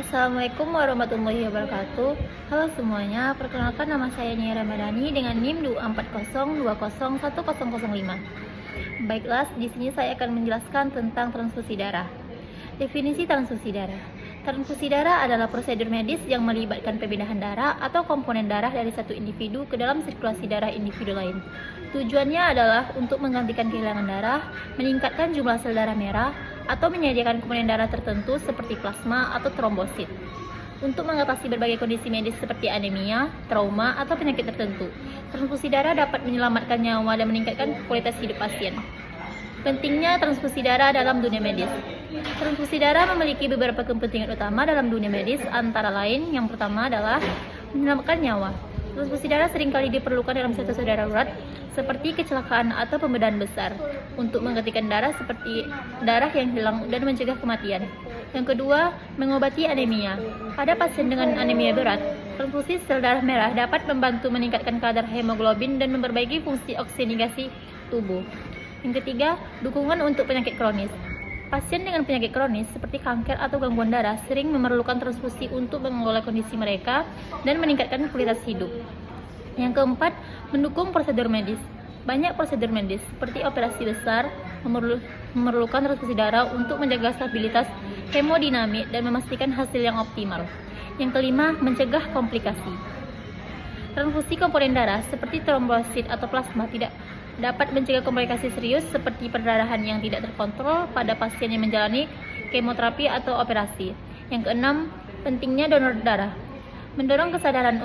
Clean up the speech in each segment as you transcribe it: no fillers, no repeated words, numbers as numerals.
Assalamualaikum warahmatullahi wabarakatuh. Halo semuanya, perkenalkan nama saya Nia Ramadhani dengan NIM 240201005. Baiklah, di sini saya akan menjelaskan tentang transfusi darah. Definisi transfusi darah. Transfusi darah adalah prosedur medis yang melibatkan pemindahan darah atau komponen darah dari satu individu ke dalam sirkulasi darah individu lain. Tujuannya adalah untuk menggantikan kehilangan darah, meningkatkan jumlah sel darah merah, atau menyediakan komponen darah tertentu seperti plasma atau trombosit untuk mengatasi berbagai kondisi medis seperti anemia, trauma, atau penyakit tertentu. Transfusi darah dapat menyelamatkan nyawa dan meningkatkan kualitas hidup pasien. Pentingnya transfusi darah dalam dunia medis. Transfusi darah memiliki beberapa kepentingan utama dalam dunia medis, antara lain yang pertama adalah menyelamatkan nyawa. Transfusi darah seringkali diperlukan dalam situasi darurat seperti kecelakaan atau pembedahan besar untuk menggantikan darah seperti darah yang hilang dan mencegah kematian. Yang kedua, mengobati anemia. Pada pasien dengan anemia berat, transfusi sel darah merah dapat membantu meningkatkan kadar hemoglobin dan memperbaiki fungsi oksidasi tubuh. Yang ketiga, dukungan untuk penyakit kronis. Pasien dengan penyakit kronis seperti kanker atau gangguan darah sering memerlukan transfusi untuk mengelola kondisi mereka dan meningkatkan kualitas hidup. Yang keempat, mendukung prosedur medis. Banyak prosedur medis seperti operasi besar memerlukan transfusi darah untuk menjaga stabilitas hemodinamik dan memastikan hasil yang optimal. Yang kelima, mencegah komplikasi. Transfusi komponen darah seperti trombosit atau plasma tidak dapat mencegah komplikasi serius seperti perdarahan yang tidak terkontrol pada pasien yang menjalani kemoterapi atau operasi. Yang keenam, pentingnya donor darah. Mendorong kesadaran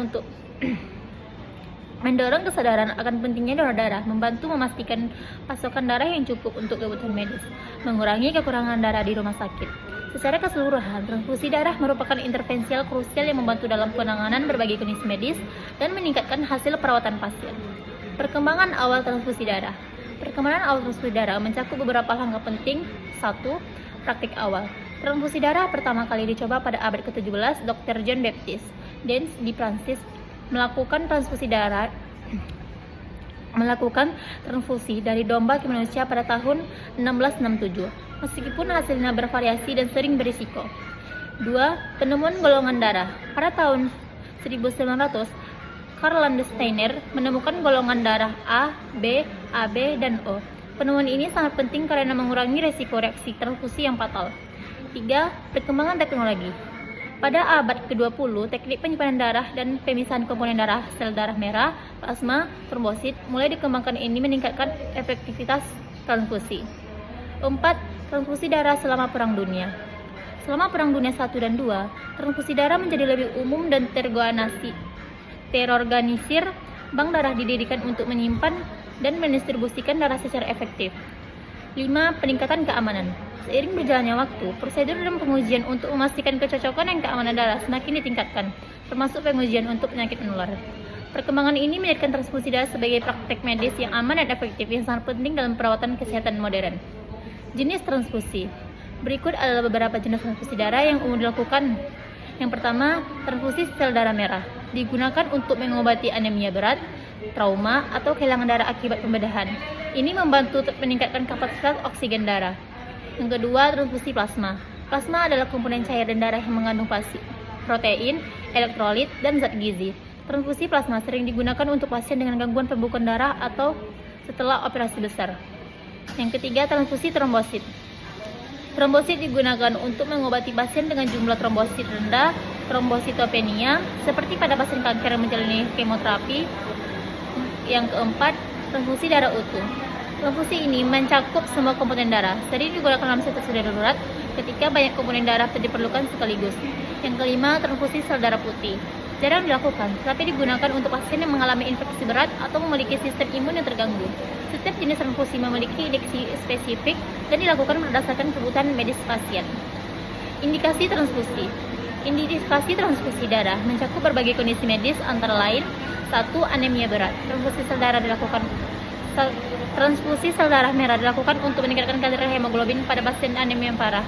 akan pentingnya donor darah, membantu memastikan pasokan darah yang cukup untuk kebutuhan medis, mengurangi kekurangan darah di rumah sakit. Secara keseluruhan, transfusi darah merupakan intervensi krusial yang membantu dalam penanganan berbagai kondisi medis dan meningkatkan hasil perawatan pasien. Perkembangan awal transfusi darah. Perkembangan awal transfusi darah mencakup beberapa langkah penting. 1. Praktik awal. Transfusi darah pertama kali dicoba pada abad ke-17. Dr. John Baptist Dance di Prancis melakukan transfusi dari domba ke manusia pada tahun 1667. Meskipun hasilnya bervariasi dan sering berisiko. 2. Penemuan golongan darah. Pada tahun 1900, Karl Landsteiner menemukan golongan darah A, B, AB, dan O. Penemuan ini sangat penting karena mengurangi resiko reaksi transfusi yang fatal. 3. Perkembangan teknologi. Pada abad ke-20, teknik penyimpanan darah dan pemisahan komponen darah sel darah merah, plasma, trombosit mulai dikembangkan. Ini meningkatkan efektivitas transfusi. 4. Transfusi darah selama Perang Dunia. Selama Perang Dunia I dan II, transfusi darah menjadi lebih umum dan terorganisir. Bank darah didirikan untuk menyimpan dan mendistribusikan darah secara efektif. 5. Peningkatan keamanan. Seiring berjalannya waktu, prosedur dan pengujian untuk memastikan kecocokan dan keamanan darah semakin ditingkatkan, termasuk pengujian untuk penyakit menular. Perkembangan ini menjadikan transfusi darah sebagai praktek medis yang aman dan efektif yang sangat penting dalam perawatan kesehatan modern. Jenis transfusi. Berikut adalah beberapa jenis transfusi darah yang umum dilakukan. Yang pertama, transfusi sel darah merah. Digunakan untuk mengobati anemia berat, trauma, atau kehilangan darah akibat pembedahan. Ini membantu untuk meningkatkan kapasitas oksigen darah. Yang kedua, transfusi plasma. Plasma adalah komponen cair dan darah yang mengandung protein, elektrolit, dan zat gizi. Transfusi plasma sering digunakan untuk pasien dengan gangguan pembekuan darah atau setelah operasi besar. Yang ketiga, transfusi trombosit. Trombosit digunakan untuk mengobati pasien dengan jumlah trombosit rendah, trombositopenia, seperti pada pasien kanker yang menjalani kemoterapi. Yang keempat, transfusi darah utuh. Transfusi ini mencakup semua komponen darah, sering digunakan dalam situasi darurat ketika banyak komponen darah diperlukan sekaligus. Yang kelima, transfusi sel darah putih. Jarang dilakukan, tetapi digunakan untuk pasien yang mengalami infeksi berat atau memiliki sistem imun yang terganggu. Setiap jenis transfusi memiliki indikasi spesifik dan dilakukan berdasarkan kebutuhan medis pasien. Indikasi transfusi. Indikasi transfusi darah mencakup berbagai kondisi medis, antara lain: 1. Anemia berat. Transfusi sel darah merah dilakukan untuk meningkatkan kadar hemoglobin pada pasien anemia yang parah.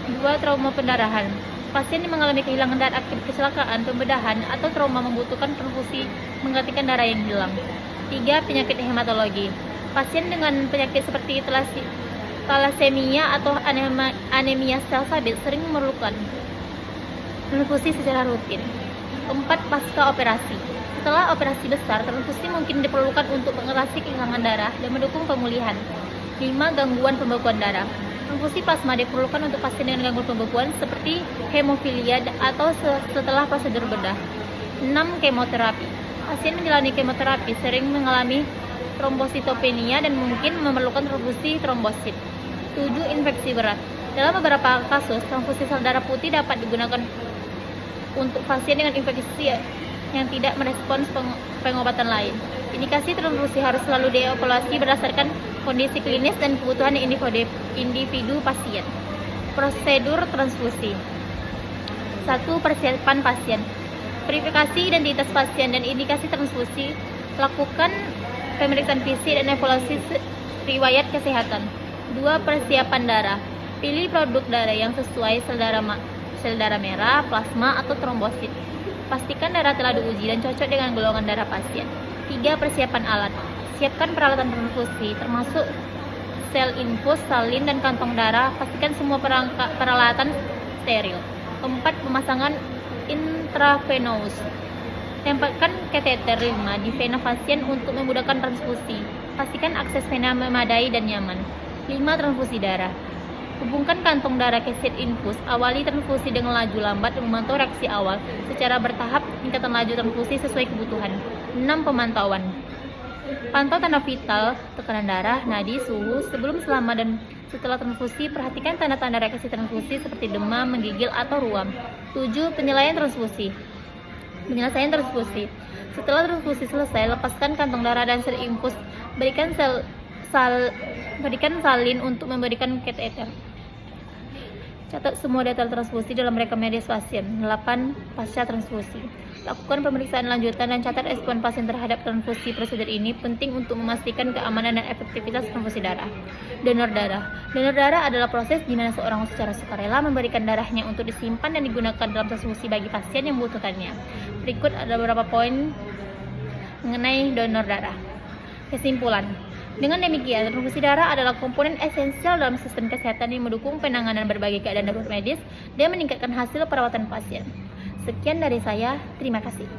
2. Trauma pendarahan. Pasien yang mengalami kehilangan darah akibat kecelakaan, pembedahan, atau trauma membutuhkan transfusi menggantikan darah yang hilang. 3. Penyakit hematologi. Pasien dengan penyakit seperti thalassemia atau anemia sel sabat sering memerlukan Transfusi secara rutin. 4. Pasca operasi. Setelah operasi besar, transfusi mungkin diperlukan untuk mengatasi kehilangan darah dan mendukung pemulihan. 5. Gangguan pembekuan darah. Transfusi plasma diperlukan untuk pasien dengan gangguan pembekuan seperti hemofilia atau setelah prosedur bedah. 6. Kemoterapi. Pasien menjalani kemoterapi sering mengalami trombositopenia dan mungkin memerlukan transfusi trombosit. 7. Infeksi berat. Dalam beberapa kasus, transfusi sel darah putih dapat digunakan untuk pasien dengan infeksi yang tidak merespons pengobatan lain. Indikasi transfusi harus selalu dievaluasi berdasarkan kondisi klinis dan kebutuhan individu pasien. Prosedur transfusi. 1. Persiapan pasien. Verifikasi identitas pasien dan indikasi transfusi. Lakukan pemeriksaan fisik dan evaluasi riwayat kesehatan. 2. Persiapan darah. Pilih produk darah yang sesuai sel darah merah, plasma, atau trombosit. Pastikan darah telah diuji dan cocok dengan golongan darah pasien. 3. Persiapan alat. Siapkan peralatan transfusi, termasuk sel infus, salin, dan kantong darah. Pastikan semua peralatan steril. 4. Pemasangan intravenous. Tempatkan kateter 5 di vena pasien untuk memudahkan transfusi. Pastikan akses vena memadai dan nyaman. 5. Transfusi darah. Hubungkan kantong darah ke set infus. Awali transfusi dengan laju lambat dan memantau reaksi awal. Secara bertahap, tingkatkan laju transfusi sesuai kebutuhan. 6. Pemantauan. Pantau tanda vital, tekanan darah, nadi, suhu, sebelum, selama, dan setelah transfusi. Perhatikan tanda-tanda reaksi transfusi seperti demam, menggigil, atau ruam. 7. Penyelesaian transfusi. Setelah transfusi selesai, lepaskan kantong darah dan sel infus. Berikan salin untuk memberikan kateter. Catat semua data transfusi dalam rekam medis pasien. 8. Pasca transfusi. Lakukan pemeriksaan lanjutan dan catat respon pasien terhadap transfusi. Prosedur ini penting untuk memastikan keamanan dan efektivitas transfusi darah. Donor darah. Donor darah adalah proses di mana seorang secara sukarela memberikan darahnya untuk disimpan dan digunakan dalam transfusi bagi pasien yang membutuhkannya. Berikut ada beberapa poin mengenai donor darah. Kesimpulan. Dengan demikian, transfusi darah adalah komponen esensial dalam sistem kesehatan yang mendukung penanganan berbagai keadaan darurat medis dan meningkatkan hasil perawatan pasien. Sekian dari saya, terima kasih.